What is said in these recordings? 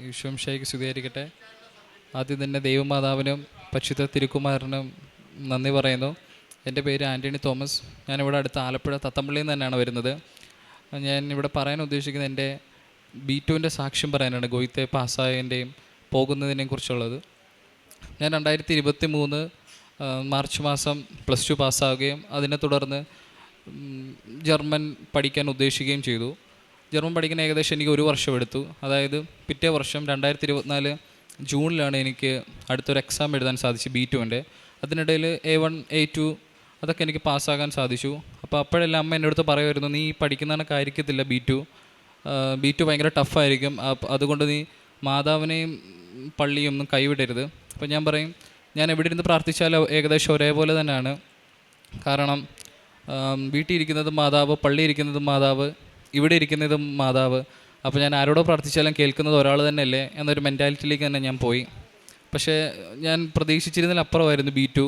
ഈശോമിശിഹായ്ക്ക് സ്തുതിയായിരിക്കട്ടെ. ആദ്യം തന്നെ ദൈവമാതാവിനും പരിശുദ്ധ തിരുക്കുമാരനും നന്ദി പറയുന്നു. എൻ്റെ പേര് ആൻ്റണി തോമസ്. ഞാനിവിടെ അടുത്ത് ആലപ്പുഴ തത്തമ്പള്ളിയിൽ നിന്ന് തന്നെയാണ് വരുന്നത്. ഞാൻ ഇവിടെ പറയാൻ ഉദ്ദേശിക്കുന്നത് എൻ്റെ B2-ൻ്റെ സാക്ഷ്യം പറയാനാണ്, ഗോയിത്തെ പാസ്സായതിൻ്റെയും പോകുന്നതിനെയും കുറിച്ചുള്ളത്. ഞാൻ 2023 മാർച്ച് മാസം +2 പാസ്സാവുകയും അതിനെ തുടർന്ന് ജർമ്മൻ പഠിക്കാൻ ഉദ്ദേശിക്കുകയും ചെയ്തു. ജർമ്മൻ പഠിക്കാൻ ഏകദേശം എനിക്ക് 1 വർഷം എടുത്തു. അതായത് പിറ്റേ വർഷം 2024 ജൂണിലാണ് എനിക്ക് അടുത്തൊരു എക്സാം എഴുതാൻ സാധിച്ചു, B2-ൻ്റെ. അതിനിടയിൽ A1 A2 അതൊക്കെ എനിക്ക് പാസ്സാകാൻ സാധിച്ചു. അപ്പോൾ അപ്പോഴെല്ലാം അമ്മ എൻ്റെ അടുത്ത് പറയുമായിരുന്നു, നീ പഠിക്കുന്നതാണ് കാര്യത്തില്ല, B2 ഭയങ്കര ടഫായിരിക്കും, അതുകൊണ്ട് നീ മാതാവിനെയും പള്ളിയും ഒന്നും കൈവിടരുത്. അപ്പോൾ ഞാൻ പറയും, ഞാൻ എവിടെ ഇരുന്ന് പ്രാർത്ഥിച്ചാലും ഏകദേശം ഒരേപോലെ തന്നെയാണ്. കാരണം വീട്ടിൽ ഇരിക്കുന്നതും മാതാവ്, പള്ളി ഇരിക്കുന്നതും മാതാവ്, ഇവിടെ ഇരിക്കുന്നതും മാതാവ്. അപ്പോൾ ഞാൻ ആരോടോ പ്രാർത്ഥിച്ചാലും കേൾക്കുന്നത് ഒരാൾ തന്നെയല്ലേ എന്നൊരു മെൻറ്റാലിറ്റിയിലേക്ക് തന്നെ ഞാൻ പോയി. പക്ഷേ ഞാൻ പ്രതീക്ഷിച്ചിരുന്നതിലപ്പുറമായിരുന്നു B2.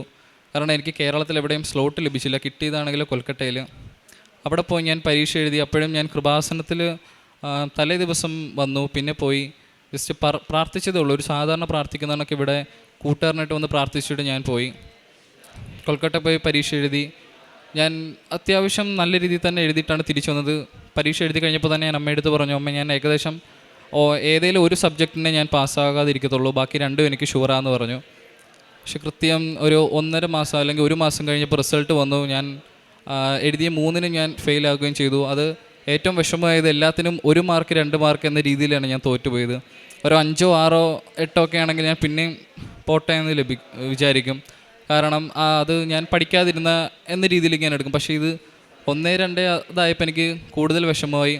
കാരണം എനിക്ക് കേരളത്തിൽ എവിടെയും സ്ലോട്ട് ലഭിച്ചില്ല. കിട്ടിയതാണെങ്കിൽ കൊൽക്കട്ടയിൽ. അവിടെ പോയി ഞാൻ പരീക്ഷ എഴുതി. അപ്പോഴും ഞാൻ കൃപാസനത്തിൽ തലേ ദിവസം വന്നു, പിന്നെ പോയി ജസ്റ്റ് പ്രാർത്ഥിച്ചതേ ഉള്ളൂ. ഒരു സാധാരണ പ്രാർത്ഥിക്കുന്നതൊക്കെ ഇവിടെ കൂട്ടുകാരനായിട്ട് വന്ന് പ്രാർത്ഥിച്ചിട്ട് ഞാൻ പോയി. കൊൽക്കട്ട പോയി പരീക്ഷ എഴുതി. ഞാൻ അത്യാവശ്യം നല്ല രീതിയിൽ തന്നെ എഴുതിയിട്ടാണ് തിരിച്ചു വന്നത്. പരീക്ഷ എഴുതി കഴിഞ്ഞപ്പോൾ തന്നെ ഞാൻ അമ്മയെടുത്ത് പറഞ്ഞു, അമ്മ ഞാൻ ഏകദേശം ഏതെങ്കിലും ഒരു സബ്ജക്റ്റിനെ ഞാൻ പാസ്സാകാതിരിക്കത്തുള്ളൂ, ബാക്കി രണ്ടും എനിക്ക് ഷുവറാന്ന് പറഞ്ഞു. പക്ഷെ കൃത്യം ഒരു 1.5 മാസം അല്ലെങ്കിൽ 1 മാസം കഴിഞ്ഞപ്പോൾ റിസൾട്ട് വന്നു. ഞാൻ എഴുതിയ 3നും ഞാൻ ഫെയിലാകുകയും ചെയ്തു. അത് ഏറ്റവും വിഷമമായത് എല്ലാത്തിനും 1 മാർക്ക് 2 മാർക്ക് എന്ന രീതിയിലാണ് ഞാൻ തോറ്റുപോയത്. ഒരു 5, 6, 8 ഒക്കെ ആണെങ്കിൽ ഞാൻ പിന്നെയും പോട്ടെ എന്ന് വിചാരിക്കും. കാരണം അത് ഞാൻ പഠിക്കാതിരുന്ന എന്ന രീതിയിലേക്ക് ഞാൻ എടുക്കും. പക്ഷേ ഇത് 1, 2 ഇതായപ്പോൾ എനിക്ക് കൂടുതൽ വിഷമമായി.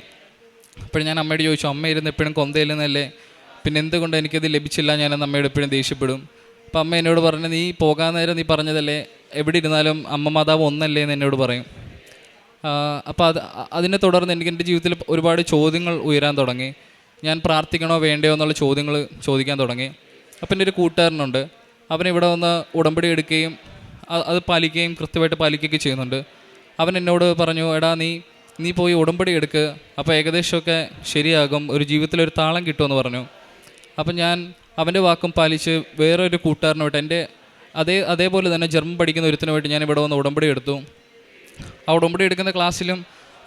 അപ്പോൾ ഞാൻ അമ്മയോട് ചോദിച്ചു, അമ്മ ഇരുന്ന് എപ്പോഴും കൊന്തയില്ലെന്നല്ലേ, പിന്നെ എന്തുകൊണ്ട് എനിക്കത് ലഭിച്ചില്ല, ഞാനത് അമ്മയോട് എപ്പോഴും ദേഷ്യപ്പെടും. അപ്പോൾ അമ്മ എന്നോട് പറഞ്ഞു, നീ പോകാൻ നേരം നീ പറഞ്ഞതല്ലേ എവിടെ ഇരുന്നാലും അമ്മ മാതാവ് ഒന്നല്ലേ എന്ന് എന്നോട് പറയും. അപ്പോൾ അതിനെ തുടർന്ന് എനിക്ക് എൻ്റെ ജീവിതത്തിൽ ഒരുപാട് ചോദ്യങ്ങൾ ഉയരാൻ തുടങ്ങി. ഞാൻ പ്രാർത്ഥിക്കണോ വേണ്ടയോ എന്നുള്ള ചോദ്യങ്ങൾ ചോദിക്കാൻ തുടങ്ങി. അപ്പം എൻ്റെ ഒരു കൂട്ടുകാരനുണ്ട്, അവൻ ഇവിടെ വന്ന് ഉടമ്പടി എടുക്കുകയും അത് പാലിക്കുകയും കൃത്യമായിട്ട് പാലിക്കുകയൊക്കെ ചെയ്യുന്നുണ്ട്. അവൻ എന്നോട് പറഞ്ഞു, എടാ നീ പോയി ഉടമ്പടി എടുക്കുക, അപ്പോൾ ഏകദേശമൊക്കെ ശരിയാകും, ഒരു ജീവിതത്തിലൊരു താളം കിട്ടുമെന്ന് പറഞ്ഞു. അപ്പം ഞാൻ അവൻ്റെ വാക്കും പാലിച്ച് വേറൊരു കൂട്ടുകാരനുമായിട്ട് എൻ്റെ അതേപോലെ തന്നെ ജർമ്മൻ പഠിക്കുന്ന ഒരുത്തിനുമായിട്ട് ഞാൻ ഇവിടെ വന്ന് ഉടമ്പടി എടുത്തു. ആ ഉടമ്പടി എടുക്കുന്ന ക്ലാസ്സിലും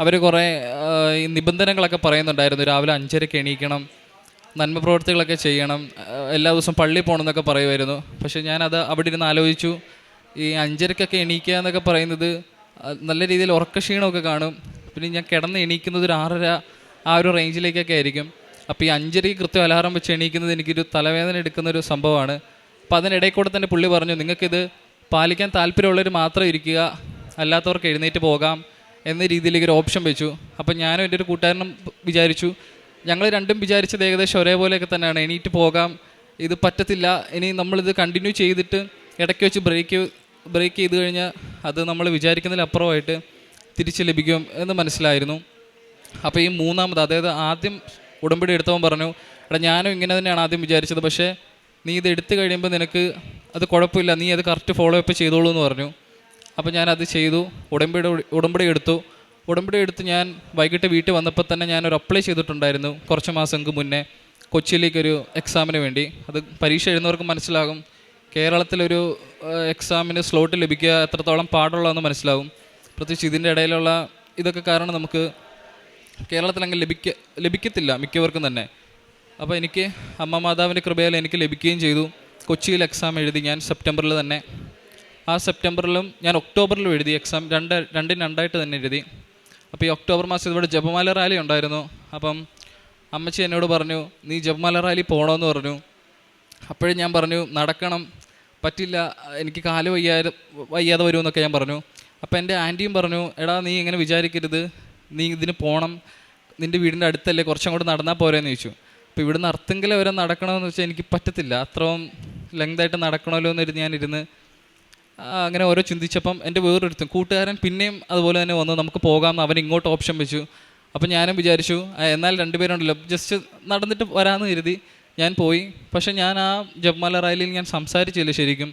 അവർ കുറേ നിബന്ധനകളൊക്കെ പറയുന്നുണ്ടായിരുന്നു. രാവിലെ 5:30 എണീക്കണം, നന്മ പ്രവർത്തികളൊക്കെ ചെയ്യണം, എല്ലാ ദിവസവും പള്ളിയിൽ പോകണം എന്നൊക്കെ പറയുമായിരുന്നു. പക്ഷേ ഞാനത് അവിടെ ഇരുന്ന് ആലോചിച്ചു, ഈ 5:30 എണീക്കുക എന്നൊക്കെ പറയുന്നത് നല്ല രീതിയിൽ ഉറക്കക്ഷീണമൊക്കെ കാണും. പിന്നെ ഞാൻ കിടന്ന് എണീക്കുന്നത് ഒരു 6:30 ആ ഒരു റേഞ്ചിലേക്കൊക്കെ ആയിരിക്കും. അപ്പോൾ ഈ 5:30 കൃത്യം അലാറം വെച്ച് എണീക്കുന്നത് എനിക്കൊരു തലവേദന എടുക്കുന്നൊരു സംഭവമാണ്. അപ്പോൾ അതിനിടയിൽ കൂടെ തന്നെ പുള്ളി പറഞ്ഞു, നിങ്ങൾക്കിത് പാലിക്കാൻ താല്പര്യമുള്ളവർ മാത്രം ഇരിക്കുക, അല്ലാത്തവർക്ക് എഴുന്നേറ്റ് പോകാം എന്ന രീതിയിലേക്ക് ഒരു ഓപ്ഷൻ വെച്ചു. അപ്പം ഞാനും എൻ്റെ ഒരു കൂട്ടുകാരനും വിചാരിച്ചു, ഞങ്ങൾ രണ്ടും വിചാരിച്ചത് ഏകദേശം ഒരേപോലെയൊക്കെ തന്നെയാണ്, എണീറ്റ് പോകാം, ഇത് പറ്റത്തില്ല, ഇനി നമ്മളിത് കണ്ടിന്യൂ ചെയ്തിട്ട് ഇടയ്ക്ക് വെച്ച് ബ്രേക്ക് ചെയ്ത് കഴിഞ്ഞാൽ അത് നമ്മൾ വിചാരിക്കുന്നതിലപ്പുറമായിട്ട് തിരിച്ച് ലഭിക്കും എന്ന് മനസ്സിലായിരുന്നു. അപ്പോൾ ഈ മൂന്നാമത്, അതായത് ആദ്യം ഉടമ്പടി എടുത്തവൻ പറഞ്ഞു, എടാ ഞാനും ഇങ്ങനെ തന്നെയാണ് ആദ്യം വിചാരിച്ചത്, പക്ഷേ നീ ഇത് എടുത്തു കഴിയുമ്പോൾ നിനക്ക് അത് കുഴപ്പമില്ല, നീ അത് കറക്റ്റ് ഫോളോ അപ്പ് ചെയ്തോളൂ എന്ന് പറഞ്ഞു. അപ്പോൾ ഞാനത് ചെയ്തു, ഉടമ്പടി എടുത്ത് ഞാൻ വൈകിട്ട് വീട്ടിൽ വന്നപ്പോൾ തന്നെ ഞാനൊരു അപ്ലൈ ചെയ്തിട്ടുണ്ടായിരുന്നു കുറച്ച് മാസങ്ങൾക്ക് മുന്നേ കൊച്ചിയിലേക്കൊരു എക്സാമിന് വേണ്ടി. അത് പരീക്ഷ എഴുതുന്നവർക്ക് മനസ്സിലാകും, കേരളത്തിലൊരു എക്സാമിന് സ്ലോട്ട് ലഭിക്കുക എത്രത്തോളം പാടുള്ളതെന്ന് മനസ്സിലാകും. പ്രത്യേകിച്ച് ഇതിൻ്റെ ഇടയിലുള്ള ഇതൊക്കെ കാരണം നമുക്ക് കേരളത്തിലങ്ങനെ ലഭിക്കത്തില്ല മിക്കവർക്കും തന്നെ. അപ്പോൾ എനിക്ക് അമ്മ മാതാവിൻ്റെ കൃപയാൽ എനിക്ക് ലഭിക്കുകയും ചെയ്തു. കൊച്ചിയിൽ എക്സാം എഴുതി ഞാൻ സെപ്റ്റംബറിൽ തന്നെ. ആ സെപ്റ്റംബറിലും ഞാൻ ഒക്ടോബറിലും എഴുതി എക്സാം, രണ്ടായിട്ട് തന്നെ എഴുതി. അപ്പോൾ ഈ ഒക്ടോബർ മാസം ഇവിടെ ജപമാല റാലി ഉണ്ടായിരുന്നു. അപ്പം അമ്മച്ചി എന്നോട് പറഞ്ഞു, നീ ജപമാല റാലി പോകണമെന്ന് പറഞ്ഞു. അപ്പോഴും ഞാൻ പറഞ്ഞു, നടക്കണം, പറ്റില്ല, എനിക്ക് കാല് വയ്യാതെ വരുമെന്നൊക്കെ ഞാൻ പറഞ്ഞു. അപ്പോൾ എൻ്റെ ആൻറ്റിയും പറഞ്ഞു, എടാ നീ ഇങ്ങനെ വിചാരിക്കരുത്, നീ ഇതിന് പോകണം, നിൻ്റെ വീടിൻ്റെ അടുത്തല്ലേ, കുറച്ചും കൂടെ നടന്നാൽ പോരെന്ന് ചോദിച്ചു. അപ്പോൾ ഇവിടുന്ന് അർത്തുങ്കൽ വരെ നടക്കണമെന്ന് വെച്ചാൽ എനിക്ക് പറ്റത്തില്ല, അത്രയും ലെങ്തായിട്ട് നടക്കണമല്ലോ എന്നിരുന്ന് ഞാനിരുന്ന് അങ്ങനെ ഓരോ ചിന്തിച്ചപ്പം എൻ്റെ വേറൊരുത്തും കൂട്ടുകാരൻ പിന്നെയും അതുപോലെ തന്നെ വന്നു, നമുക്ക് പോകാമെന്ന് അവൻ ഇങ്ങോട്ട് ഓപ്ഷൻ വെച്ചു. അപ്പം ഞാനും വിചാരിച്ചു, എന്നാൽ 2 പേരുണ്ടല്ലോ, ജസ്റ്റ് നടന്നിട്ട് വരാമെന്ന് കരുതി ഞാൻ പോയി. പക്ഷേ ഞാൻ ആ ജപമാല റാലിയിൽ ഞാൻ സംസാരിച്ചില്ല ശരിക്കും.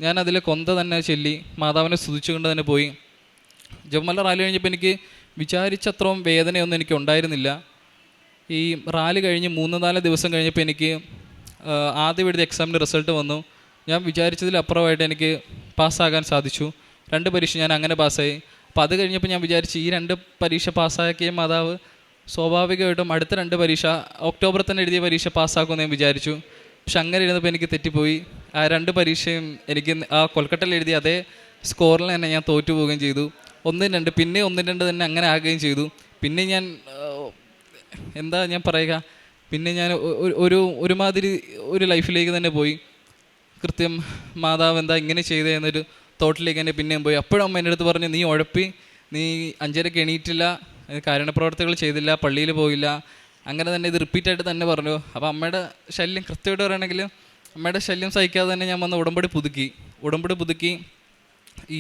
ഞാൻ അതിൽ കൊന്ത തന്നെ ചൊല്ലി മാതാവിനെ സ്തുതിച്ചുകൊണ്ട് തന്നെ പോയി. ജപമാല റാലി കഴിഞ്ഞപ്പോൾ എനിക്ക് വിചാരിച്ചത്രയും വേദനയൊന്നും എനിക്ക് ഉണ്ടായിരുന്നില്ല. ഈ റാലി കഴിഞ്ഞ് 3-4 ദിവസം കഴിഞ്ഞപ്പോൾ എനിക്ക് ആദ്യം എഴുതിയ എക്സാമിൻ്റെ റിസൾട്ട് വന്നു. ഞാൻ വിചാരിച്ചതിലപ്പുറമായിട്ട് എനിക്ക് പാസ്സാകാൻ സാധിച്ചു. 2 പരീക്ഷ ഞാൻ അങ്ങനെ പാസ്സായി. അപ്പോൾ അത് കഴിഞ്ഞപ്പോൾ ഞാൻ വിചാരിച്ചു ഈ 2 പരീക്ഷ പാസ്സാക്കിയ മാതാവ് സ്വാഭാവികമായിട്ടും അടുത്ത 2 പരീക്ഷ ഒക്ടോബറിൽ തന്നെ എഴുതിയ പരീക്ഷ പാസ്സാക്കുമെന്ന് ഞാൻ വിചാരിച്ചു. പക്ഷെ അങ്ങനെ ഇരുന്നപ്പോൾ എനിക്ക് തെറ്റിപ്പോയി. ആ 2 പരീക്ഷയും എനിക്ക് ആ കൊൽക്കട്ടയിൽ എഴുതിയ അതേ സ്കോറിൽ തന്നെ ഞാൻ തോറ്റു പോവുകയും ചെയ്തു. 1-2 പിന്നെ 1-2 തന്നെ അങ്ങനെ ആകുകയും ചെയ്തു. പിന്നെ ഞാൻ എന്താ ഞാൻ പറയുക, പിന്നെ ഞാൻ ഒരുമാതിരി ഒരു ലൈഫിലേക്ക് തന്നെ പോയി. കൃത്യം മാതാവ് എന്താ ഇങ്ങനെ ചെയ്തേ എന്നൊരു തോട്ടിലേക്ക് തന്നെ പിന്നെയും പോയി. അപ്പോഴും അമ്മ എൻ്റെ അടുത്ത് പറഞ്ഞു, നീ ഉഴപ്പി, നീ 5:30 എണീറ്റില്ല, കാരുണ്യപ്രവർത്തികൾ ചെയ്തില്ല, പള്ളിയിൽ പോയില്ല, അങ്ങനെ തന്നെ ഇത് റിപ്പീറ്റായിട്ട് തന്നെ പറഞ്ഞു. അപ്പോൾ അമ്മയുടെ ശല്യം കൃത്യമായിട്ട് പറയുകയാണെങ്കിൽ അമ്മയുടെ ശല്യം സഹിക്കാതെ തന്നെ ഞാൻ വന്ന് ഉടമ്പടി പുതുക്കി. ഈ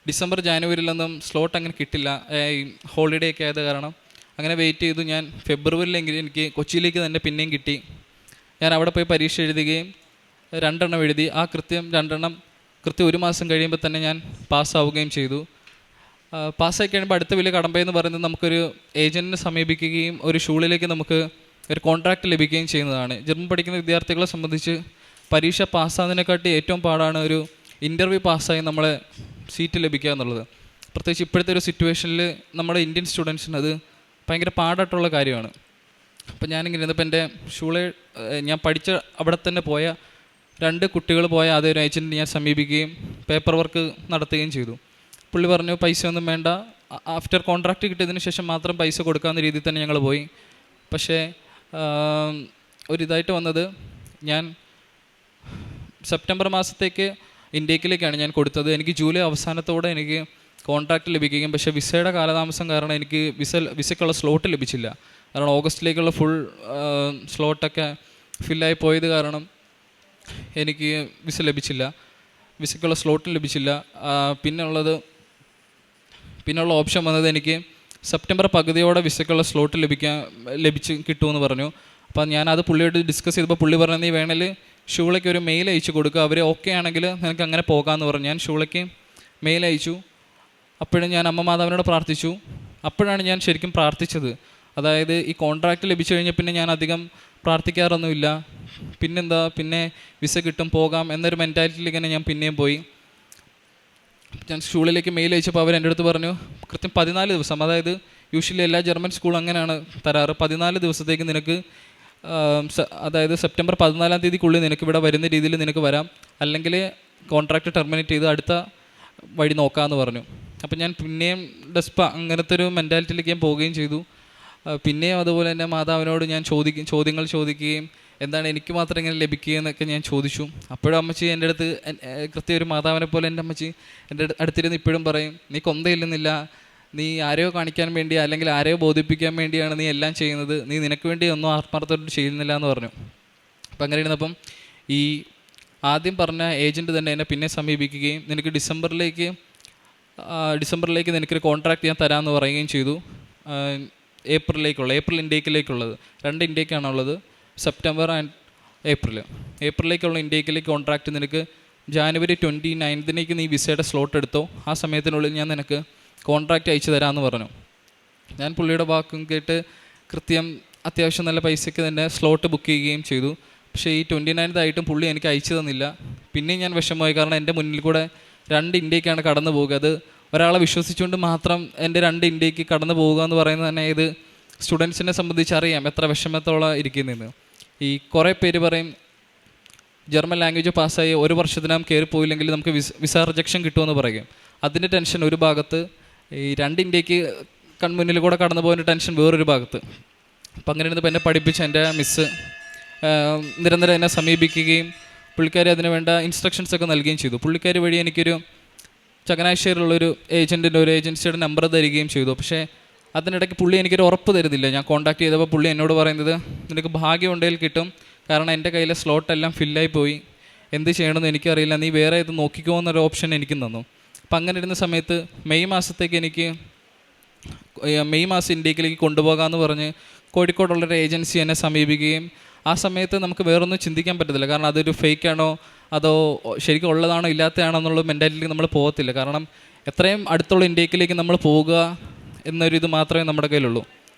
ഡിസംബർ ജാനുവരിയിലൊന്നും സ്ലോട്ട് അങ്ങനെ കിട്ടില്ല, ഈ ഹോളിഡേ ഒക്കെ ആയത് കാരണം അങ്ങനെ വെയിറ്റ് ചെയ്തു. ഞാൻ ഫെബ്രുവരിയിലെങ്കിലും എനിക്ക് കൊച്ചിയിലേക്ക് തന്നെ പിന്നെയും കിട്ടി. ഞാൻ അവിടെ പോയി പരീക്ഷ എഴുതുകയും 2 എണ്ണം എഴുതി. ആ കൃത്യം 2 എണ്ണം കൃത്യം 1 മാസം കഴിയുമ്പോൾ തന്നെ ഞാൻ പാസ്സാവുകയും ചെയ്തു. പാസ്സായി കഴിയുമ്പോൾ അടുത്ത വലിയ കടമ്പയെന്ന് പറയുന്നത് നമുക്കൊരു ഏജൻറ്റിനെ സമീപിക്കുകയും ഒരു ഷൂളിലേക്ക് നമുക്ക് ഒരു കോൺട്രാക്റ്റ് ലഭിക്കുകയും ചെയ്യുന്നതാണ്. ജർമ്മൻ പഠിക്കുന്ന വിദ്യാർത്ഥികളെ സംബന്ധിച്ച് പരീക്ഷ പാസ്സാകുന്നതിനെക്കാട്ടി ഏറ്റവും പാടാണ് ഒരു ഇൻ്റർവ്യൂ പാസ്സായി നമ്മളെ സീറ്റ് ലഭിക്കുക എന്നുള്ളത്. പ്രത്യേകിച്ച് ഇപ്പോഴത്തെ ഒരു സിറ്റുവേഷനിൽ നമ്മുടെ ഇന്ത്യൻ സ്റ്റുഡൻസിന് അത് ഭയങ്കര പാടായിട്ടുള്ള കാര്യമാണ്. അപ്പോൾ ഞാനിങ്ങനെ ഇരുന്നപ്പോൾ എൻ്റെ ഞാൻ പഠിച്ച അവിടെ തന്നെ പോയ 2 കുട്ടികൾ പോയ അതേ ഒരു ഏജൻറ്റ് ഞാൻ സമീപിക്കുകയും പേപ്പർ വർക്ക് നടത്തുകയും ചെയ്തു. പുള്ളി പറഞ്ഞു, പൈസ ഒന്നും വേണ്ട, ആഫ്റ്റർ കോൺട്രാക്റ്റ് കിട്ടിയതിന് ശേഷം മാത്രം പൈസ കൊടുക്കാവുന്ന രീതിയിൽ തന്നെ ഞങ്ങൾ പോയി. പക്ഷേ ഒരിതായിട്ട് വന്നത്, ഞാൻ സെപ്റ്റംബർ മാസത്തേക്ക് ഇൻടേക്കിലേക്കാണ് ഞാൻ കൊടുത്തത്. എനിക്ക് ജൂലൈ അവസാനത്തോടെ എനിക്ക് കോൺട്രാക്റ്റ് ലഭിക്കുകയും പക്ഷേ വിസയുടെ കാലതാമസം കാരണം എനിക്ക് വിസയ്ക്കുള്ള സ്ലോട്ട് ലഭിച്ചില്ല. കാരണം ഓഗസ്റ്റിലേക്കുള്ള ഫുൾ സ്ലോട്ടൊക്കെ ഫില്ലായി പോയത് കാരണം എനിക്ക് വിസയ്ക്കുള്ള സ്ലോട്ടും ലഭിച്ചില്ല. പിന്നെയുള്ള ഓപ്ഷൻ വന്നത് എനിക്ക് സെപ്റ്റംബർ പകുതിയോടെ വിസയ്ക്കുള്ള സ്ലോട്ട് കിട്ടുമെന്ന് പറഞ്ഞു. അപ്പോൾ ഞാനത് പുള്ളിയോട് ഡിസ്കസ് ചെയ്തപ്പോൾ പുള്ളി പറഞ്ഞു, നീ വേണമെങ്കിൽ ഷൂളയ്ക്ക് ഒരു മെയിൽ അയച്ചു കൊടുക്കുക, അവർ ഓക്കെ ആണെങ്കിൽ നിനക്ക് അങ്ങനെ പോകാമെന്ന് പറഞ്ഞു. ഞാൻ ഷൂളയ്ക്ക് മെയിൽ അയച്ചു. അപ്പോഴും ഞാൻ അമ്മ മാതാവിനോട് പ്രാർത്ഥിച്ചു. അപ്പോഴാണ് ഞാൻ ശരിക്കും പ്രാർത്ഥിച്ചത്. അതായത് ഈ കോൺട്രാക്റ്റ് ലഭിച്ചു കഴിഞ്ഞാൽ പിന്നെ ഞാൻ അധികം പ്രാർത്ഥിക്കാറൊന്നുമില്ല. പിന്നെ വിസ കിട്ടും, പോകാം എന്നൊരു മെൻറ്റാലിറ്റിയിലേക്ക് തന്നെ ഞാൻ പിന്നെയും പോയി. ഞാൻ സ്കൂളിലേക്ക് മെയിൽ അയച്ചപ്പോൾ അവർ എൻ്റെ അടുത്ത് പറഞ്ഞു, കൃത്യം 14 ദിവസം, അതായത് യൂഷ്വലി എല്ലാ ജർമ്മൻ സ്കൂളും അങ്ങനെയാണ് തരാറ്, 14 ദിവസത്തേക്ക് നിനക്ക്, അതായത് സെപ്റ്റംബർ 14-ാം തീയതിക്കുള്ളിൽ നിനക്ക് ഇവിടെ വരുന്ന രീതിയിൽ നിനക്ക് വരാം, അല്ലെങ്കിൽ കോൺട്രാക്റ്റ് ടെർമിനേറ്റ് ചെയ്ത് അടുത്ത വഴി നോക്കാമെന്ന് പറഞ്ഞു. അപ്പം ഞാൻ പിന്നെയും അങ്ങനത്തെ ഒരു മെൻറ്റാലിറ്റിയിലേക്ക് ഞാൻ പോവുകയും ചെയ്തു. പിന്നെയും അതുപോലെ തന്നെ മാതാവിനോട് ഞാൻ ചോദ്യങ്ങൾ ചോദിക്കുകയും എന്താണ് എനിക്ക് മാത്രം ഇങ്ങനെ ലഭിക്കുക എന്നൊക്കെ ഞാൻ ചോദിച്ചു. അപ്പോഴും അമ്മച്ചി എൻ്റെ അടുത്ത് കൃത്യം ഒരു മാതാവിനെ പോലെ എൻ്റെ അമ്മച്ചി എൻ്റെ അടുത്തിരുന്ന് ഇപ്പോഴും പറയും, നീ കൊന്തയില്ലെന്നില്ല, നീ ആരെയോ കാണിക്കാൻ വേണ്ടി അല്ലെങ്കിൽ ആരെയോ ബോധിപ്പിക്കാൻ വേണ്ടിയാണ് നീ എല്ലാം ചെയ്യുന്നത്, നീ നിനക്ക് വേണ്ടി ഒന്നും ആത്മാർത്ഥമായിട്ട് ചെയ്യുന്നില്ല എന്ന് പറഞ്ഞു. അപ്പം അങ്ങനെ ഇരുന്നപ്പം ഈ ആദ്യം പറഞ്ഞ ഏജൻറ്റ് തന്നെ എന്നെ പിന്നെ സമീപിക്കുകയും നിനക്ക് ഡിസംബറിലേക്ക് നിനക്കൊരു കോൺട്രാക്റ്റ് ഞാൻ തരാമെന്ന് പറയുകയും ചെയ്തു. ഏപ്രിൽ ഇൻടേക്കിലേക്കുള്ളത് 2 ഇൻടേക്കാണുള്ളത്, സെപ്റ്റംബർ ആൻഡ് ഏപ്രിലേക്കുള്ള ഇൻടേക്കിലേക്ക് കോൺട്രാക്റ്റ് നിനക്ക് ജാനുവരി 29 നീ വിസയുടെ സ്ലോട്ട് എടുത്തോ, ആ സമയത്തിനുള്ളിൽ ഞാൻ നിനക്ക് കോൺട്രാക്റ്റ് അയച്ചു തരാമെന്ന് പറഞ്ഞു. ഞാൻ പുള്ളിയുടെ വാക്കും കേട്ട് കൃത്യം അത്യാവശ്യം നല്ല പൈസയ്ക്ക് തന്നെ സ്ലോട്ട് ബുക്ക് ചെയ്യുകയും ചെയ്തു. പക്ഷേ ഈ 29 പുള്ളി എനിക്ക് അയച്ചു തന്നില്ല. പിന്നെയും ഞാൻ വിഷമമായി, കാരണം എൻ്റെ മുന്നിൽ കൂടെ 2 ഇൻടേക്കാണ് കടന്നു പോവുക. അത് ഒരാളെ വിശ്വസിച്ചുകൊണ്ട് മാത്രം എൻ്റെ 2 ഇൻടേക്ക് കടന്നു പോവുക എന്ന് പറയുന്നത് തന്നെ ഇത് സ്റ്റുഡൻസിനെ സംബന്ധിച്ച് അറിയാം എത്ര വിഷമത്തോളം ഇരിക്കുന്നതെന്ന്. ഈ കുറേ പേര് പറയും ജർമ്മൻ ലാംഗ്വേജ് പാസ്സായി 1 വർഷത്തിനകം കയറിപ്പോയില്ലെങ്കിൽ നമുക്ക് വിസ റിജക്ഷൻ കിട്ടുമെന്ന് പറയും. അതിൻ്റെ ടെൻഷൻ ഒരു ഭാഗത്ത്, ഈ 2 ഇൻടേക്ക് കൺമുന്നിൽ കൂടെ കടന്നു പോകുന്ന ടെൻഷൻ വേറൊരു ഭാഗത്ത്. അപ്പം അങ്ങനെ ഇരുന്നപ്പോൾ എന്നെ പഠിപ്പിച്ച എൻ്റെ മിസ്സ് നിരന്തരം എന്നെ സമീപിക്കുകയും പുള്ളിക്കാരി അതിന് വേണ്ട ഇൻസ്ട്രക്ഷൻസൊക്കെ നൽകുകയും ചെയ്തു. പുള്ളിക്കാരി വഴി എനിക്കൊരു ചങ്ങനാശ്ശേരിയിലുള്ളൊരു ഏജൻസിയുടെ നമ്പർ തരികയും ചെയ്തു. പക്ഷേ അതിനിടയ്ക്ക് പുള്ളി എനിക്കൊരു ഉറപ്പ് തരുന്നില്ല. ഞാൻ കോൺടാക്ട് ചെയ്തപ്പോൾ പുള്ളി എന്നോട് പറയുന്നത്, നിനക്ക് ഭാഗ്യമുണ്ടെങ്കിൽ കിട്ടും, കാരണം എൻ്റെ കയ്യിലെ സ്ലോട്ടെല്ലാം ഫില്ലായി പോയി, എന്ത് ചെയ്യണമെന്ന് എനിക്കറിയില്ല, നീ വേറെ ഇത് നോക്കിക്കോ എന്നൊരു ഓപ്ഷൻ എനിക്കും തന്നു. അപ്പം അങ്ങനെ ഇരുന്ന സമയത്ത് മെയ് മാസം ഇന്ത്യയിലേക്ക് കൊണ്ടുപോകാമെന്ന് പറഞ്ഞ് കോഴിക്കോടുള്ളൊരു ഏജൻസി എന്നെ സമീപിക്കുകയും ആ സമയത്ത് നമുക്ക് വേറൊന്നും ചിന്തിക്കാൻ പറ്റത്തില്ല, കാരണം അതൊരു ഫേക്കാണോ അതോ ശരിക്കും ഉള്ളതാണോ ഇല്ലാത്തതാണോ എന്നുള്ള മെൻറ്റാലിറ്റിയിൽ നമ്മൾ പോകത്തില്ല. കാരണം എത്രയും അടുത്തുള്ള ഇന്ത്യയിലേക്ക് നമ്മൾ പോവുക എന്നൊരിത് മാത്രമേ നമ്മുടെ കയ്യിലുള്ളൂ.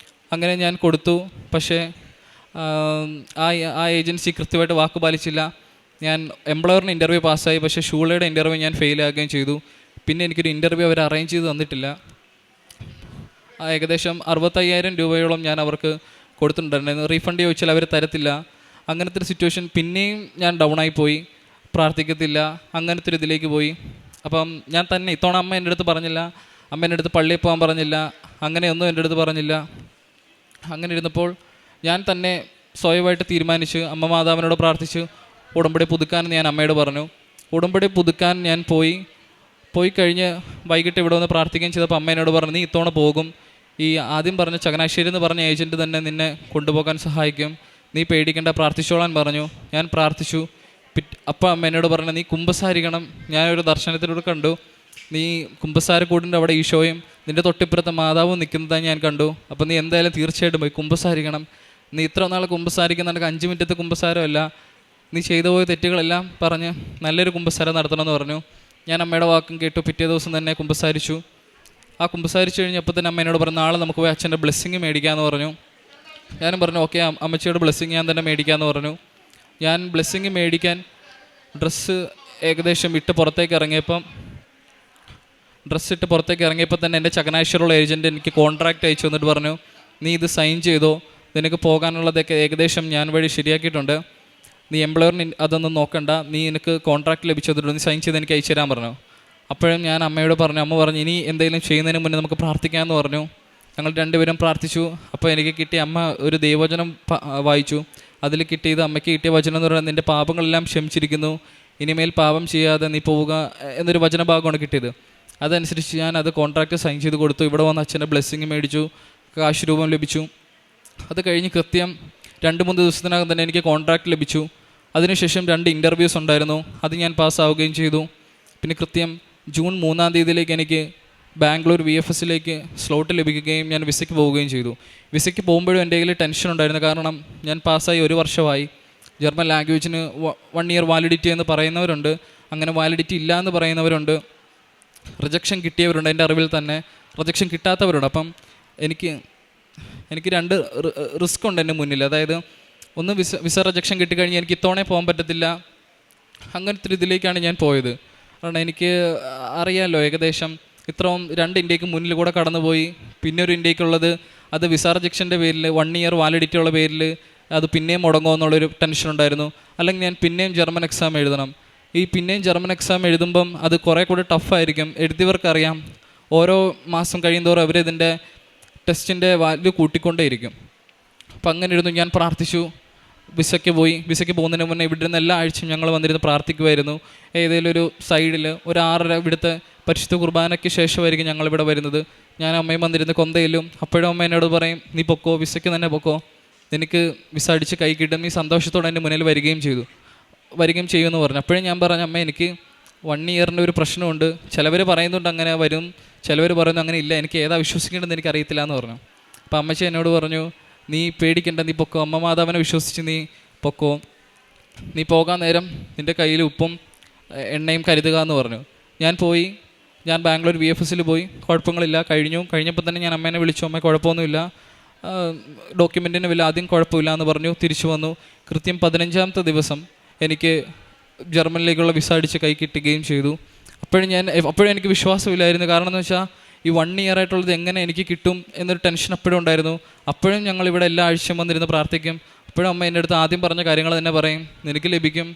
അങ്ങനെ ഞാൻ കൊടുത്തു. പക്ഷേ ആ ആ ഏജൻസി കൃത്യമായിട്ട് വാക്ക് പാലിച്ചില്ല. ഞാൻ എംപ്ലോയറിന് ഇൻ്റർവ്യൂ പാസ്സായി, പക്ഷേ ഷൂളയുടെ ഇൻ്റർവ്യൂ ഞാൻ ഫെയിലാകുകയും ചെയ്തു. പിന്നെ എനിക്കൊരു ഇൻ്റർവ്യൂ അവർ അറേഞ്ച് ചെയ്ത് തന്നിട്ടില്ല. ഏകദേശം 65,000 രൂപയോളം ഞാൻ അവർക്ക് കൊടുത്തിട്ടുണ്ടായിരുന്നു. റീഫണ്ട് ചോദിച്ചാൽ അവർ തരത്തില്ല. അങ്ങനത്തെ ഒരു സിറ്റുവേഷൻ. പിന്നെയും ഞാൻ ഡൗണായി പോയി, പ്രാർത്ഥിക്കത്തില്ല, അങ്ങനത്തെ ഒരു ഇതിലേക്ക് പോയി. അപ്പം ഞാൻ തന്നെ ഇത്തവണ അമ്മ എൻ്റെ അടുത്ത് പറഞ്ഞില്ല, അമ്മ എൻ്റെ അടുത്ത് പള്ളിയിൽ പോകാൻ പറഞ്ഞില്ല, അങ്ങനെയൊന്നും എൻ്റെ അടുത്ത് പറഞ്ഞില്ല. അങ്ങനെ ഇരുന്നപ്പോൾ ഞാൻ തന്നെ സ്വയമായിട്ട് തീരുമാനിച്ച് അമ്മ മാതാവിനോട് പ്രാർത്ഥിച്ച് ഉടമ്പടി പുതുക്കാൻ ഞാൻ അമ്മയോട് പറഞ്ഞു. ഉടമ്പടി പുതുക്കാൻ ഞാൻ പോയി കഴിഞ്ഞ് വൈകിട്ട് ഇവിടെ വന്ന് പ്രാർത്ഥിക്കുകയും ചെയ്തപ്പോൾ അമ്മ എന്നോട് പറഞ്ഞു, നീ ഇത്തവണ പോകും, ഈ ആദ്യം പറഞ്ഞ ചങ്ങനാശ്ശേരി എന്ന് പറഞ്ഞ ഏജൻറ്റ് തന്നെ നിന്നെ കൊണ്ടുപോകാൻ സഹായിക്കും, നീ പേടിക്കേണ്ട, പ്രാർത്ഥിച്ചോളാൻ പറഞ്ഞു. ഞാൻ പ്രാർത്ഥിച്ചു. അപ്പം അമ്മ എന്നോട് പറഞ്ഞു, നീ കുമ്പസാരിക്കണം. ഞാനൊരു ദർശനത്തിലൂടെ കണ്ടു, നീ കുമ്പസാരക്കൂടിൻ്റെ അവിടെ ഈശോയും നിൻ്റെ തൊട്ടിപ്പുറത്തെ മാതാവും നിൽക്കുന്നതായി ഞാൻ കണ്ടു. അപ്പം നീ എന്തായാലും തീർച്ചയായിട്ടും പോയി കുമ്പസാരിക്കണം. നീ ഇത്ര നാൾ കുമ്പസാരിക്കുന്നുണ്ടെങ്കിൽ 5 മിനിറ്റത്തെ കുമ്പസാരമല്ല, നീ ചെയ്തു പോയ തെറ്റുകളെല്ലാം പറഞ്ഞ് നല്ലൊരു കുമ്പസാരം നടത്തണമെന്ന് പറഞ്ഞു. ഞാൻ അമ്മയുടെ വാക്കും കേട്ടു. പിറ്റേ ദിവസം തന്നെ കുമ്പസാരിച്ചു. ആ കുമ്പസാരിച്ച് കഴിഞ്ഞപ്പോൾ തന്നെ അമ്മ എന്നോട് പറഞ്ഞു, നാളെ നമുക്ക് പോയി അച്ഛൻ്റെ ബ്ലെസ്സിങ് മേടിക്കാമെന്ന് പറഞ്ഞു. ഞാനും പറഞ്ഞു, ഓക്കെ അമ്മച്ചിയുടെ ബ്ലെസ്സിങ് ഞാൻ തന്നെ മേടിക്കാമെന്ന് പറഞ്ഞു. ഞാൻ ബ്ലെസ്സിങ് മേടിക്കാൻ ഡ്രസ്സ് ഏകദേശം ഇട്ട് പുറത്തേക്ക് ഇറങ്ങിയപ്പോൾ തന്നെ എൻ്റെ ചങ്ങനാശ്ശേരിയുള്ള ഏജൻറ്റ് എനിക്ക് കോൺട്രാക്റ്റ് അയച്ചു വന്നിട്ട് പറഞ്ഞു, നീ ഇത് സൈൻ ചെയ്തോ, നിനക്ക് പോകാനുള്ളതൊക്കെ ഏകദേശം ഞാൻ വഴി ശരിയാക്കിയിട്ടുണ്ട്, നീ എംപ്ലോയറിന് അതൊന്നും നോക്കണ്ട, നീ എനിക്ക് കോൺട്രാക്റ്റ് ലഭിച്ചതുകൊണ്ട് നീ സൈൻ ചെയ്ത് എനിക്ക് അയച്ചു തരാൻ പറഞ്ഞു. അപ്പോഴും ഞാൻ അമ്മയോട് പറഞ്ഞു. അമ്മ പറഞ്ഞു, ഇനി എന്തെങ്കിലും ചെയ്യുന്നതിന് മുന്നേ നമുക്ക് പ്രാർത്ഥിക്കാമെന്ന് പറഞ്ഞു. ഞങ്ങൾ രണ്ടുപേരും പ്രാർത്ഥിച്ചു. അപ്പോൾ എനിക്ക് കിട്ടിയ അമ്മ ഒരു ദൈവവചനം വായിച്ചു. അതിൽ കിട്ടിയത്, അമ്മയ്ക്ക് കിട്ടിയ വചനം എന്ന് പറയുന്നത്, നിൻ്റെ പാപങ്ങളെല്ലാം ക്ഷമിച്ചിരിക്കുന്നു, ഇനിമേൽ പാപം ചെയ്യാതെ നീ പോവുക എന്നൊരു വചനഭാഗമാണ് കിട്ടിയത്. അതനുസരിച്ച് ഞാൻ അത് കോൺട്രാക്റ്റ് സൈൻ ചെയ്ത് കൊടുത്തു. ഇവിടെ വന്ന് അച്ഛൻ്റെ ബ്ലെസ്സിങ് മേടിച്ചു, കാശ് രൂപം ലഭിച്ചു. അത് കഴിഞ്ഞ് കൃത്യം 2-3 ദിവസത്തിനകം തന്നെ എനിക്ക് കോൺട്രാക്റ്റ് ലഭിച്ചു. അതിനുശേഷം 2 ഇൻ്റർവ്യൂസ് ഉണ്ടായിരുന്നു, അത് ഞാൻ പാസ്സാവുകയും ചെയ്തു. പിന്നെ കൃത്യം ജൂൺ 3-ാം തീയതിയിലേക്ക് എനിക്ക് ബാംഗ്ലൂർ VFSലേക്ക് സ്ലോട്ട് ലഭിക്കുകയും ഞാൻ വിസയ്ക്ക് പോവുകയും ചെയ്തു. വിസയ്ക്ക് പോകുമ്പോഴും എൻ്റെ കയ്യിൽ ടെൻഷൻ ഉണ്ടായിരുന്നു. കാരണം ഞാൻ പാസ്സായി 1 വർഷമായി. ജർമ്മൻ ലാംഗ്വേജിന് 1 ഇയർ വാലിഡിറ്റി എന്ന് പറയുന്നവരുണ്ട്, അങ്ങനെ വാലിഡിറ്റി ഇല്ല എന്ന് പറയുന്നവരുണ്ട്, റിജക്ഷൻ കിട്ടിയവരുണ്ട്, എൻ്റെ അറിവിൽ തന്നെ റിജക്ഷൻ കിട്ടാത്തവരുണ്ട്. അപ്പം എനിക്ക് 2 റിസ്ക് ഉണ്ട് എൻ്റെ മുന്നിൽ. അതായത് ഒന്ന് വിസ റിജക്ഷൻ കിട്ടിക്കഴിഞ്ഞാൽ എനിക്ക് ഇത്തവണ പോകാൻ പറ്റത്തില്ല. അങ്ങനത്തെ ഒരു ഇതിലേക്കാണ് ഞാൻ പോയത്. കാരണം എനിക്ക് അറിയാമല്ലോ, ഏകദേശം ഇത്രയും 2 ഇന്ത്യക്ക് മുന്നിൽ കൂടെ കടന്നുപോയി. പിന്നെ ഒരു ഇന്ത്യക്കുള്ളത്, അത് വിസ റിജക്ഷൻ്റെ പേരിൽ 1 ഇയർ വാലിഡിറ്റി ഉള്ള പേരിൽ അത് പിന്നെയും മുടങ്ങുമോ എന്നുള്ളൊരു ടെൻഷൻ ഉണ്ടായിരുന്നു. അല്ലെങ്കിൽ ഞാൻ പിന്നെയും ജർമ്മൻ എക്സാം എഴുതണം. ഈ പിന്നെയും ജർമ്മൻ എക്സാം എഴുതുമ്പം അത് കുറേ കൂടി ടഫായിരിക്കും. എഴുതിയവർക്കറിയാം, ഓരോ മാസം കഴിയുന്തോറും അവരിതിൻ്റെ ടെസ്റ്റിൻ്റെ വാല്യൂ കൂട്ടിക്കൊണ്ടേയിരിക്കും. അപ്പം അങ്ങനെ ഇരുന്നു. ഞാൻ പ്രാർത്ഥിച്ചു. വിസയ്ക്ക് പോകുന്നതിന് മുന്നേ ഇവിടെ നിന്ന് എല്ലാ ആഴ്ചയും ഞങ്ങൾ വന്നിരുന്ന് പ്രാർത്ഥിക്കുമായിരുന്നു. ഏതെങ്കിലും ഒരു സൈഡിൽ ഒരു 6:30 ഇവിടുത്തെ പരിശുദ്ധ കുർബാനയ്ക്ക് ശേഷമായിരിക്കും ഞങ്ങളിവിടെ വരുന്നത്. ഞാൻ അമ്മയും വന്നിരുന്ന് കൊന്തയിലും. അപ്പോഴും അമ്മ എന്നോട് പറയും, നീ പൊക്കോ, വിസയ്ക്ക് തന്നെ പൊക്കോ, നിനക്ക് വിസ അടിച്ച് കൈ കിട്ടും, നീ സന്തോഷത്തോടെ എൻ്റെ മുന്നിൽ വരികയും ചെയ്യുമെന്ന് പറഞ്ഞു. അപ്പോഴും ഞാൻ പറഞ്ഞു, അമ്മ എനിക്ക് 1 ഇയറിൻ്റെ ഒരു പ്രശ്നമുണ്ട്, ചിലവർ പറയുന്നുണ്ട് അങ്ങനെ വരും, ചിലവർ പറയുന്നു അങ്ങനെ ഇല്ല, എനിക്ക് ഏതാ വിശ്വസിക്കേണ്ടതെന്ന് എനിക്ക് അറിയത്തില്ല എന്ന് പറഞ്ഞു. അപ്പോൾ അമ്മച്ചി എന്നോട് പറഞ്ഞു, നീ പേടിക്കണ്ട, നീ പൊക്കോ, അമ്മ മാതാവിനെ വിശ്വസിച്ച് നീ പൊക്കോ, നീ പോകാൻ നേരം നിൻ്റെ കയ്യിൽ ഉപ്പും എണ്ണയും കരുതുക എന്ന് പറഞ്ഞു. ഞാൻ ബാംഗ്ലൂർ VFSൽ പോയി, കുഴപ്പങ്ങളില്ല, കഴിഞ്ഞപ്പോൾ തന്നെ ഞാൻ അമ്മേനെ വിളിച്ചു, അമ്മ കുഴപ്പമൊന്നുമില്ല, ഡോക്യുമെൻറ്റിന് വില ആദ്യം കുഴപ്പമില്ല എന്ന് പറഞ്ഞു. തിരിച്ചു വന്നു. കൃത്യം 15-ാമത്തെ ദിവസം എനിക്ക് ജർമ്മനിലേക്കുള്ള വിസ അടിച്ച് കൈ കിട്ടുകയും ചെയ്തു. അപ്പോഴും എനിക്ക് വിശ്വാസമില്ലായിരുന്നു. കാരണം എന്ന് വെച്ചാൽ ഈ 1 ഇയർ ആയിട്ടുള്ളത് എങ്ങനെ എനിക്ക് കിട്ടും എന്നൊരു ടെൻഷൻ അപ്പോഴും ഉണ്ടായിരുന്നു. അപ്പോഴും ഞങ്ങളിവിടെ എല്ലാ ആഴ്ചയും വന്നിരുന്ന് പ്രാർത്ഥിക്കും. അപ്പോഴും അമ്മ എൻ്റെ അടുത്ത് ആദ്യം പറഞ്ഞ കാര്യങ്ങൾ തന്നെ പറയും, നിനക്ക് ലഭിക്കും,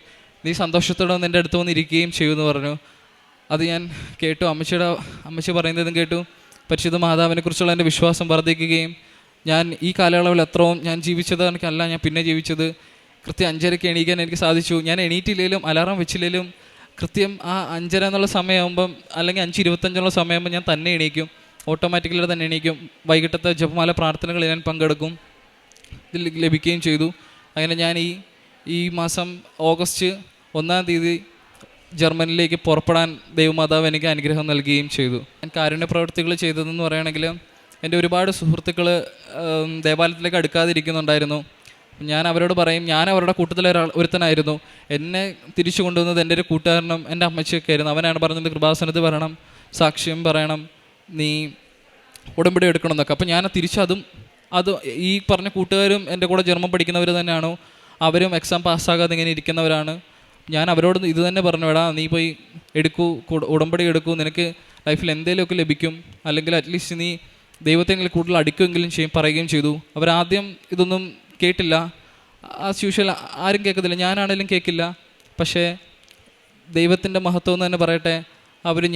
നീ സന്തോഷത്തോടെ നിൻ്റെ അടുത്ത് വന്നിരിക്കുകയും ചെയ്യുമെന്ന് പറഞ്ഞു. അത് ഞാൻ കേട്ടു. അമ്മച്ചി പറയുന്നതും കേട്ടു. പരിശുദ്ധ മാതാവിനെക്കുറിച്ചുള്ള എൻ്റെ വിശ്വാസം വർദ്ധിക്കുകയും ഞാൻ ഈ കാലയളവിൽ എത്രയും ഞാൻ ജീവിച്ചത് എനിക്കല്ല, ഞാൻ പിന്നെ ജീവിച്ചത്. കൃത്യം 5:30 എണീക്കാൻ എനിക്ക് സാധിച്ചു. ഞാൻ എണീറ്റില്ലെങ്കിലും അലാറം വെച്ചില്ലെങ്കിലും കൃത്യം ആ 5:30 എന്നുള്ള സമയമാകുമ്പം, അല്ലെങ്കിൽ 5:25 സമയമാകുമ്പോൾ ഞാൻ തന്നെ എണീക്കും, ഓട്ടോമാറ്റിക്കലി തന്നെ എണീക്കും. വൈകിട്ടത്തെ ജപമാല പ്രാർത്ഥനകളിൽ ഞാൻ പങ്കെടുക്കും. ഇതിൽ ലഭിക്കുകയും ചെയ്തു. അങ്ങനെ ഞാൻ ഈ മാസം ഓഗസ്റ്റ് 1-ാം തീയതി ജർമ്മനിലേക്ക് പുറപ്പെടാൻ ദൈവമാതാവ് എനിക്ക് അനുഗ്രഹം നൽകുകയും ചെയ്തു. ഞാൻ കാരുണ്യ പ്രവർത്തികൾ ചെയ്തതെന്ന് പറയുകയാണെങ്കിൽ, എൻ്റെ ഒരുപാട് സുഹൃത്തുക്കൾ ദേവാലയത്തിലേക്ക് അടുക്കാതിരിക്കുന്നുണ്ടായിരുന്നു. ഞാൻ അവരോട് പറയും, ഞാൻ അവരുടെ കൂട്ടത്തിലെ ഒരുത്തനായിരുന്നു. എന്നെ തിരിച്ചു കൊണ്ടുവന്നത് എൻ്റെ ഒരു കൂട്ടുകാരനും എൻ്റെ അമ്മച്ചിയൊക്കെ ആയിരുന്നു. അവനാണ് പറഞ്ഞത്, കൃപാസനത്തിൽ വരണം, സാക്ഷ്യം പറയണം, നീ ഉടമ്പടി എടുക്കണം എന്നൊക്കെ. അപ്പോൾ ഞാൻ തിരിച്ചതും അത് ഈ പറഞ്ഞ കൂട്ടുകാരും എൻ്റെ കൂടെ ജർമ്മൻ പഠിക്കുന്നവർ തന്നെയാണോ, അവരും എക്സാം പാസ്സാകാതെ ഇങ്ങനെ ഇരിക്കുന്നവരാണ്. ഞാൻ അവരോട് ഇത് തന്നെ പറഞ്ഞു, എടാ നീ പോയി എടുക്കൂ, ഉടമ്പടി എടുക്കൂ, നിനക്ക് ലൈഫിൽ എന്തെങ്കിലുമൊക്കെ ലഭിക്കും, അല്ലെങ്കിൽ അറ്റ്ലീസ്റ്റ് നീ ദൈവത്തെങ്കിലും കൂടുതൽ അടുക്കുമെങ്കിലും പറയുകയും ചെയ്തു. അവരാദ്യം ഇതൊന്നും കേട്ടില്ല, ആസ് യൂഷ്വൽ ആരും കേൾക്കത്തില്ല, ഞാനാണെങ്കിലും കേൾക്കില്ല. പക്ഷേ ദൈവത്തിൻ്റെ മഹത്വം എന്ന് തന്നെ പറയട്ടെ,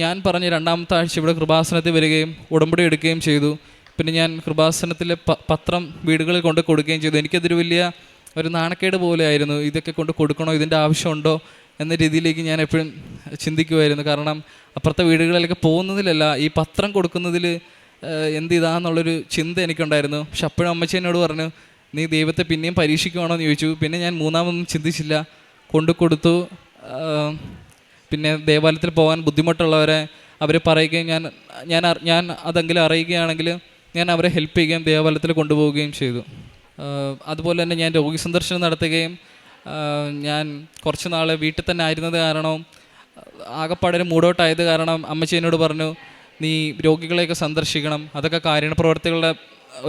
ഞാൻ പറഞ്ഞ 2-ാമത്തെ ആഴ്ച ഇവിടെ കൃപാസനത്തിൽ വരികയും ഉടമ്പടി എടുക്കുകയും ചെയ്തു. പിന്നെ ഞാൻ കൃപാസനത്തിലെ പത്രം വീടുകളിൽ കൊണ്ട് കൊടുക്കുകയും ചെയ്തു. എനിക്കതൊരു വലിയ ഒരു നാണക്കേട് പോലെയായിരുന്നു. ഇതൊക്കെ കൊണ്ട് കൊടുക്കണോ, ഇതിൻ്റെ ആവശ്യമുണ്ടോ എന്ന രീതിയിലേക്ക് ഞാൻ എപ്പോഴും ചിന്തിക്കുമായിരുന്നു. കാരണം അപ്പുറത്തെ വീടുകളിലൊക്കെ പോകുന്നതിലല്ല, ഈ പത്രം കൊടുക്കുന്നതിൽ എന്തിതാന്നുള്ളൊരു ചിന്ത എനിക്കുണ്ടായിരുന്നു. പക്ഷെ അപ്പോഴും അമ്മച്ചി എന്നോട് പറഞ്ഞു, നീ ദൈവത്തെ പിന്നെയും പരീക്ഷിക്കുവാണോ എന്ന് ചോദിച്ചു. പിന്നെ ഞാൻ മൂന്നാമതൊന്നും ചിന്തിച്ചില്ല, കൊടുത്തു. പിന്നെ ദേവാലയത്തിൽ പോകാൻ ബുദ്ധിമുട്ടുള്ളവരെ അവർ പറയുകയും ഞാൻ അതെങ്കിലും അറിയുകയാണെങ്കിൽ ഞാൻ അവരെ ഹെൽപ്പ് ചെയ്യുകയും ദേവാലയത്തിൽ കൊണ്ടുപോവുകയും ചെയ്തു. അതുപോലെ തന്നെ ഞാൻ രോഗി സന്ദർശനം നടത്തുകയും ഞാൻ കുറച്ച് നാൾ വീട്ടിൽ തന്നെ ആയിരുന്നത് കാരണം ആകെപ്പാടെ മൂഡൗട്ടായത് കാരണം അമ്മച്ചി എന്നോട് പറഞ്ഞു, നീ രോഗികളെയൊക്കെ സന്ദർശിക്കണം, അതൊക്കെ കാരുണ്യ പ്രവർത്തികളുടെ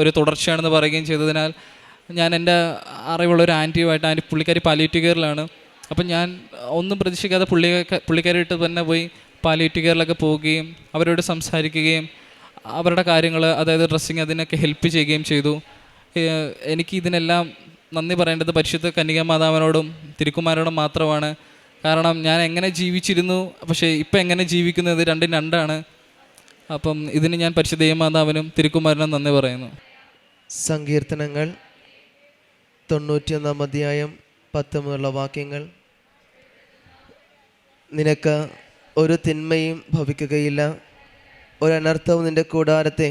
ഒരു തുടർച്ചയാണെന്ന് പറയുകയും ചെയ്തതിനാൽ ഞാൻ എൻ്റെ അറിവുള്ളൊരു ആൻറ്റി പുള്ളിക്കാരി പാലിയേറ്റീവ് കെയറിലാണ്. അപ്പം ഞാൻ ഒന്നും പ്രതീക്ഷിക്കാതെ പുള്ളിക്കാരിയിട്ട് തന്നെ പോയി പാലിയേറ്റീവ് കെയറിലൊക്കെ പോവുകയും അവരോട് സംസാരിക്കുകയും അവരുടെ കാര്യങ്ങൾ, അതായത് ഡ്രസ്സിങ്, അതിനൊക്കെ ഹെൽപ്പ് ചെയ്യുകയും ചെയ്തു. എനിക്ക് ഇതിനെല്ലാം നന്ദി പറയേണ്ടത് പരിശുദ്ധ കന്യകാമാതാവിനോടും തിരുക്കുമാരനോടും മാത്രമാണ്. കാരണം ഞാൻ എങ്ങനെ ജീവിച്ചിരുന്നു, പക്ഷേ ഇപ്പം എങ്ങനെ ജീവിക്കുന്നത് രണ്ടും രണ്ടാണ്. അപ്പം ഇതിന് ഞാൻ പരിശുദ്ധ ദേവമാതാവിനും തിരുക്കുമാരനും നന്ദി പറയുന്നു. സങ്കീർത്തനങ്ങൾ 91 അധ്യായം 10 മുതലുള്ള വാക്യങ്ങൾ. നിനക്ക് ഒരു തിന്മയും ഭവിക്കുകയില്ല, ഒരനർത്ഥവും നിൻ്റെ കൂടാരത്തെ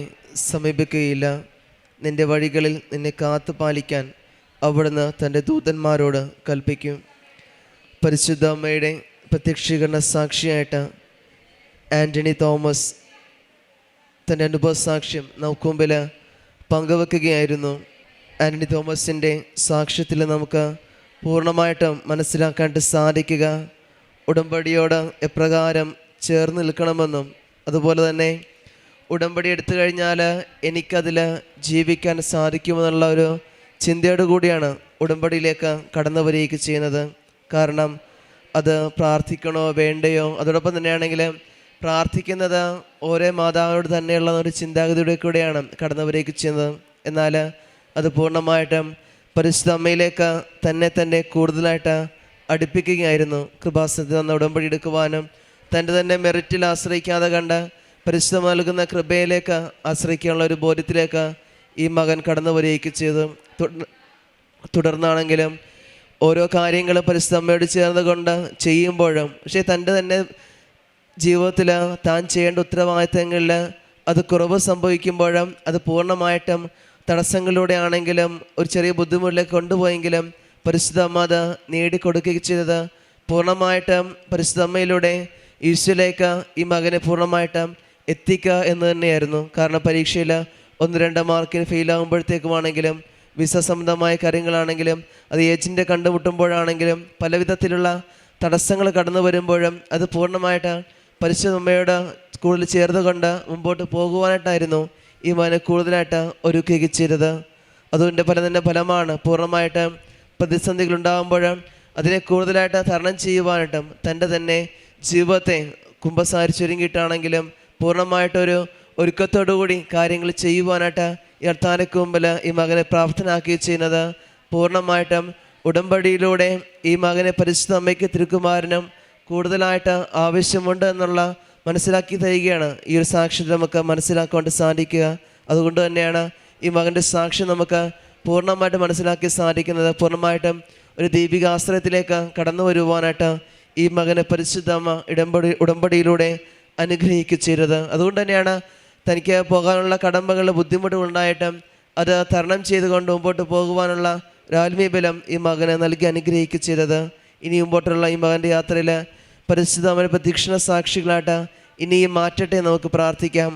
സമീപിക്കുകയില്ല. നിൻ്റെ വഴികളിൽ നിന്നെ കാത്തു പാലിക്കാൻ അവിടുന്ന് തൻ്റെ ദൂതന്മാരോട് കൽപ്പിക്കും. പരിശുദ്ധ അമ്മയുടെ പ്രത്യക്ഷീകരണ സാക്ഷിയായിട്ട് ആൻ്റണി തോമസ് തൻ്റെ അനുഭവ സാക്ഷ്യം നമുക്ക് മുമ്പിൽ പങ്കുവെക്കുകയായിരുന്നു. ആൻ്റണി തോമസിൻ്റെ സാക്ഷ്യത്തിൽ നമുക്ക് പൂർണ്ണമായിട്ടും മനസ്സിലാക്കാനായിട്ട് സാധിക്കുക ഉടമ്പടിയോട് എപ്രകാരം ചേർന്ന് നിൽക്കണമെന്നും, അതുപോലെ തന്നെ ഉടമ്പടി എടുത്തു കഴിഞ്ഞാൽ എനിക്കതിൽ ജീവിക്കാൻ സാധിക്കുമെന്നുള്ള ഒരു ചിന്തയോട് കൂടിയാണ് ഉടമ്പടിയിലേക്ക് കടന്നു വരികയൊക്കെ ചെയ്യുന്നത്. കാരണം അത് പ്രാർത്ഥിക്കണോ വേണ്ടയോ, അതോടൊപ്പം തന്നെയാണെങ്കിൽ പ്രാർത്ഥിക്കുന്നത് ഓരോ മാതാവിനോട് തന്നെയുള്ള ഒരു ചിന്താഗതിയുടെ കൂടെയാണ് കടന്നു വരികയൊക്കെ ചെയ്യുന്നത്. എന്നാൽ അത് പൂർണ്ണമായിട്ടും പരിശുദ്ധ അമ്മയിലേക്ക് തന്നെ കൂടുതലായിട്ട് അടുപ്പിക്കുകയായിരുന്നു. കൃപാസനത്തിൽ നിന്ന് ഉടമ്പടി എടുക്കുവാനും തന്നെ മെറിറ്റിൽ ആശ്രയിക്കാതെ കണ്ട് പരിശുദ്ധം നൽകുന്ന കൃപയിലേക്ക് ആശ്രയിക്കാനുള്ള ഒരു ബോധ്യത്തിലേക്ക് ഈ മകൻ കടന്നു വരികയൊക്കെ ചെയ്തു. തുടർന്നാണെങ്കിലും ഓരോ കാര്യങ്ങളും പരിശുദ്ധ അമ്മയോട് ചേർന്ന് കൊണ്ട് ചെയ്യുമ്പോഴും, പക്ഷേ തന്നെ ജീവിതത്തിൽ താൻ ചെയ്യേണ്ട ഉത്തരവാദിത്തങ്ങളിൽ അത് കുറവ് സംഭവിക്കുമ്പോഴും അത് പൂർണ്ണമായിട്ടും തടസ്സങ്ങളിലൂടെ ആണെങ്കിലും ഒരു ചെറിയ ബുദ്ധിമുട്ടിലേക്ക് കൊണ്ടുപോയെങ്കിലും പരിശുദ്ധ അമ്മ അത് നേടിക്കൊടുക്കുകയും ചെയ്തത് പൂർണ്ണമായിട്ടും പരിശുദ്ധ അമ്മയിലൂടെ ഈശോയിലേക്ക് ഈ മകനെ പൂർണ്ണമായിട്ടും എത്തിക്കുക എന്ന് തന്നെയായിരുന്നു. കാരണം പരീക്ഷയിൽ 1-2 മാർക്കിന് ഫെയിലാകുമ്പോഴത്തേക്കുമാണെങ്കിലും, വിസ സംബന്ധമായ കാര്യങ്ങളാണെങ്കിലും, അത് ഏജൻറ്റ് കണ്ടുമുട്ടുമ്പോഴാണെങ്കിലും, പല വിധത്തിലുള്ള തടസ്സങ്ങൾ കടന്നു വരുമ്പോഴും അത് പൂർണ്ണമായിട്ട് പരിശുദ്ധ അമ്മയോട് കൂടുതൽ ചേർന്നുകൊണ്ട് മുമ്പോട്ട് പോകുവാനായിട്ടായിരുന്നു ഈ മകനെ കൂടുതലായിട്ട് ഒരുക്കുകയും ചെയ്തത്. അതുകൊണ്ട് ഫലമാണ് പൂർണ്ണമായിട്ട് പ്രതിസന്ധികളുണ്ടാകുമ്പോഴും അതിനെ കൂടുതലായിട്ട് തരണം ചെയ്യുവാനായിട്ടും തന്നെ ജീവിതത്തെ കുമ്പസാരിച്ചൊരുങ്ങിയിട്ടാണെങ്കിലും പൂർണ്ണമായിട്ടൊരു ഒരുക്കത്തോടുകൂടി കാര്യങ്ങൾ ചെയ്യുവാനായിട്ട് ഈ അൾത്താരയ്ക്ക് മുമ്പിൽ ഈ മകനെ പ്രാർത്ഥനാക്കുകയും ചെയ്യുന്നത് പൂർണ്ണമായിട്ടും ഉടമ്പടിയിലൂടെ ഈ മകനെ പരിശുദ്ധ അമ്മയ്ക്ക് തിരുക്കുമാരനും കൂടുതലായിട്ട് ആവശ്യമുണ്ട് എന്നുള്ള മനസ്സിലാക്കി തരികയാണ് ഈ ഒരു സാക്ഷ്യത്തിൽ നമുക്ക് മനസ്സിലാക്കാൻ സാധിക്കുക. അതുകൊണ്ട് തന്നെയാണ് ഈ മകൻ്റെ സാക്ഷ്യം നമുക്ക് പൂർണ്ണമായിട്ട് മനസ്സിലാക്കി സാധിക്കുന്നത്. പൂർണ്ണമായിട്ടും ഒരു ദൈവിക ആശ്രയത്തിലേക്ക് കടന്നു വരുവാനായിട്ട് ഈ മകനെ പരിശുദ്ധ അമ്മ ഉടമ്പടിയിലൂടെ അനുഗ്രഹിക്കുക ചെയ്തത്. അതുകൊണ്ട് തന്നെയാണ് തനിക്ക് പോകാനുള്ള കടമ്പകളുടെ ബുദ്ധിമുട്ടുകളുണ്ടായിട്ടും അത് തരണം ചെയ്തുകൊണ്ട് മുമ്പോട്ട് പോകുവാനുള്ള ഒരു ആത്മീയ ബലം ഈ മകനെ നൽകി അനുഗ്രഹിക്കുക ചെയ്തത്. ഇനി മുമ്പോട്ടുള്ള ഈ മകൻ്റെ യാത്രയിൽ പരിശുദ്ധ അമ്മയുടെ പ്രതീക്ഷണ സാക്ഷികളായിട്ട് ഇനിയും മാറ്റട്ടെ നമുക്ക് പ്രാർത്ഥിക്കാം.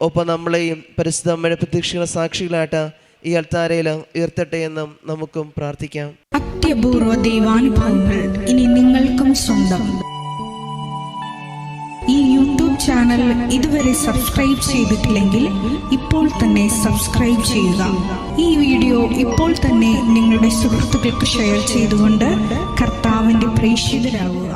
ഒപ്പം നമ്മളെയും പരിശുദ്ധ അമ്മയുടെ പ്രതീക്ഷണ സാക്ഷികളായിട്ട് ഈ അൾത്താരയിൽ ഉയർത്തട്ടെ എന്നും നമുക്കും പ്രാർത്ഥിക്കാം. അത്യപൂർവ ദൈവാനുഭവങ്ങൾ ഇനി നിങ്ങൾക്കും സ്വന്തം. ഈ യൂട്യൂബ് ചാനൽ ഇതുവരെ സബ്സ്ക്രൈബ് ചെയ്തിട്ടില്ലെങ്കിൽ ഇപ്പോൾ തന്നെ സബ്സ്ക്രൈബ് ചെയ്യുക. ഈ വീഡിയോ ഇപ്പോൾ തന്നെ നിങ്ങളുടെ സുഹൃത്തുക്കൾക്ക് ഷെയർ ചെയ്തുകൊണ്ട് കർത്താവിൻ്റെ പ്രേക്ഷിതരാകുക.